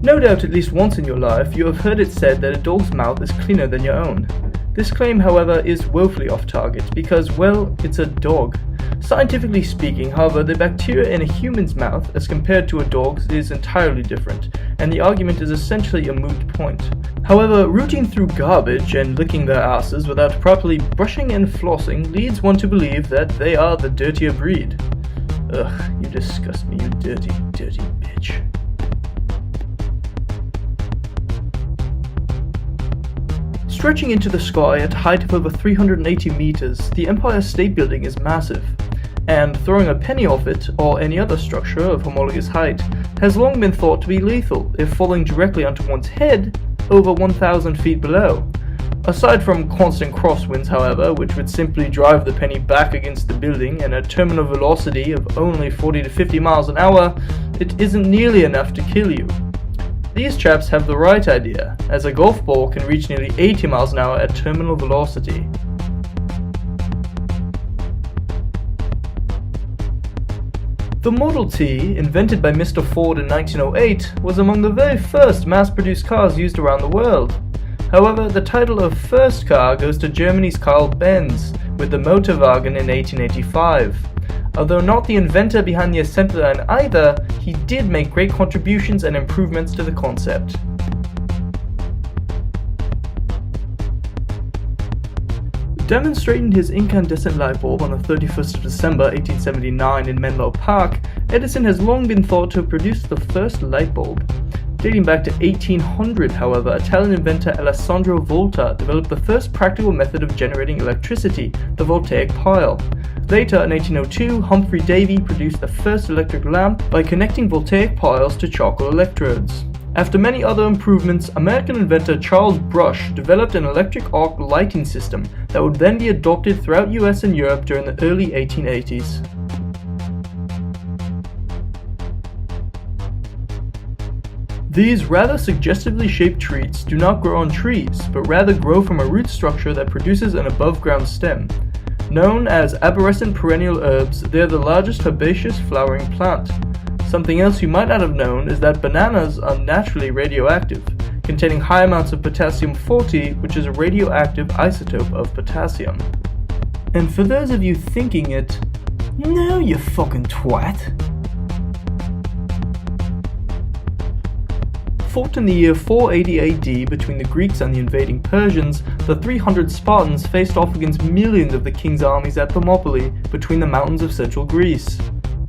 No doubt at least once in your life you have heard it said that a dog's mouth is cleaner than your own. This claim, however, is woefully off target because, well, it's a dog. Scientifically speaking, however, the bacteria in a human's mouth as compared to a dog's is entirely different, and the argument is essentially a moot point. However, rooting through garbage and licking their asses without properly brushing and flossing leads one to believe that they are the dirtier breed. Ugh, you disgust me, you dirty, dirty bitch. Stretching into the sky at a height of over 380 meters, the Empire State Building is massive, and throwing a penny off it, or any other structure of homologous height, has long been thought to be lethal if falling directly onto one's head over 1,000 feet below. Aside from constant crosswinds, however, which would simply drive the penny back against the building at a terminal velocity of only 40 to 50 miles an hour, it isn't nearly enough to kill you. These chaps have the right idea, as a golf ball can reach nearly 80 miles an hour at terminal velocity. The Model T, invented by Mr. Ford in 1908, was among the very first mass-produced cars used around the world. However, the title of first car goes to Germany's Carl Benz, with the Motorwagen in 1885. Although not the inventor behind the assembly line either, he did make great contributions and improvements to the concept. Demonstrating his incandescent light bulb on the 31st of December 1879 in Menlo Park, Edison has long been thought to have produced the first light bulb. Dating back to 1800, however, Italian inventor Alessandro Volta developed the first practical method of generating electricity, the voltaic pile. Later, in 1802, Humphrey Davy produced the first electric lamp by connecting voltaic piles to charcoal electrodes. After many other improvements, American inventor Charles Brush developed an electric arc lighting system that would then be adopted throughout US and Europe during the early 1880s. These rather suggestively shaped treats do not grow on trees, but rather grow from a root structure that produces an above-ground stem. Known as arborescent perennial herbs, they are the largest herbaceous flowering plant. Something else you might not have known is that bananas are naturally radioactive, containing high amounts of potassium-40, which is a radioactive isotope of potassium. And for those of you thinking it, no you fucking twat. Fought in the year 480 AD between the Greeks and the invading Persians, the 300 Spartans faced off against millions of the king's armies at Thermopylae between the mountains of central Greece.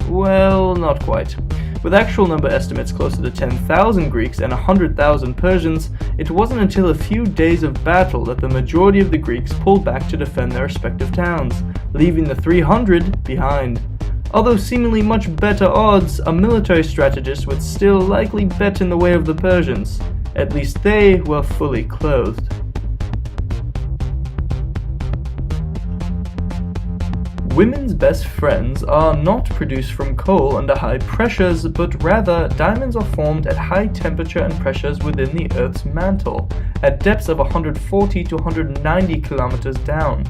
Well, not quite. With actual number estimates closer to 10,000 Greeks and 100,000 Persians, it wasn't until a few days of battle that the majority of the Greeks pulled back to defend their respective towns, leaving the 300 behind. Although seemingly much better odds, a military strategist would still likely bet in the way of the Persians. At least they were fully clothed. Women's best friends are not produced from coal under high pressures, but rather diamonds are formed at high temperature and pressures within the Earth's mantle, at depths of 140 to 190 kilometers down.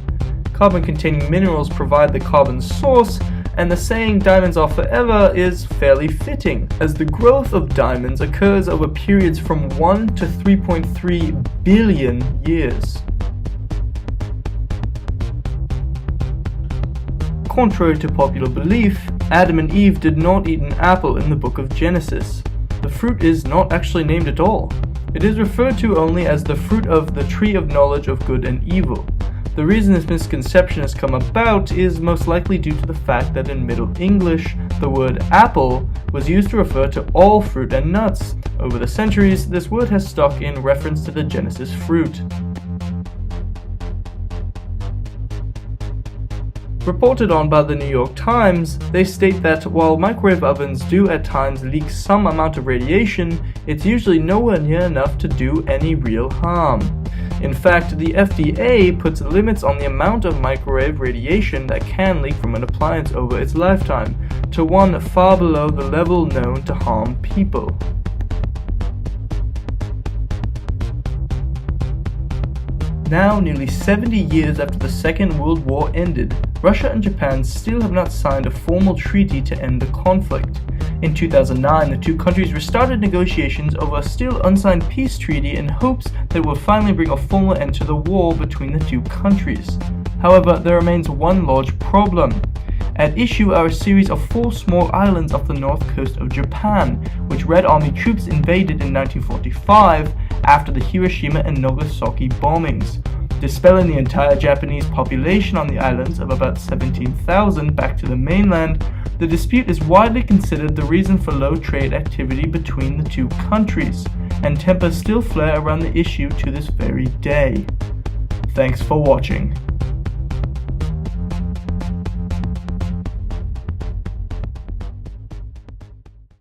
Carbon-containing minerals provide the carbon source, and the saying diamonds are forever is fairly fitting, as the growth of diamonds occurs over periods from 1 to 3.3 billion years. Contrary to popular belief, Adam and Eve did not eat an apple in the book of Genesis. The fruit is not actually named at all. It is referred to only as the fruit of the tree of knowledge of good and evil. The reason this misconception has come about is most likely due to the fact that in Middle English, the word apple was used to refer to all fruit and nuts. Over the centuries, this word has stuck in reference to the Genesis fruit. Reported on by the New York Times, they state that while microwave ovens do at times leak some amount of radiation, it's usually nowhere near enough to do any real harm. In fact, the FDA puts limits on the amount of microwave radiation that can leak from an appliance over its lifetime, to one far below the level known to harm people. Now, nearly 70 years after the Second World War ended, Russia and Japan still have not signed a formal treaty to end the conflict. In 2009, the two countries restarted negotiations over a still unsigned peace treaty in hopes that it will finally bring a formal end to the war between the two countries. However, there remains one large problem. At issue are a series of 4 small islands off the north coast of Japan, which Red Army troops invaded in 1945 after the Hiroshima and Nagasaki bombings, dispelling the entire Japanese population on the islands of about 17,000 back to the mainland. The dispute is widely considered the reason for low trade activity between the two countries, and tempers still flare around the issue to this very day. Thanks for watching.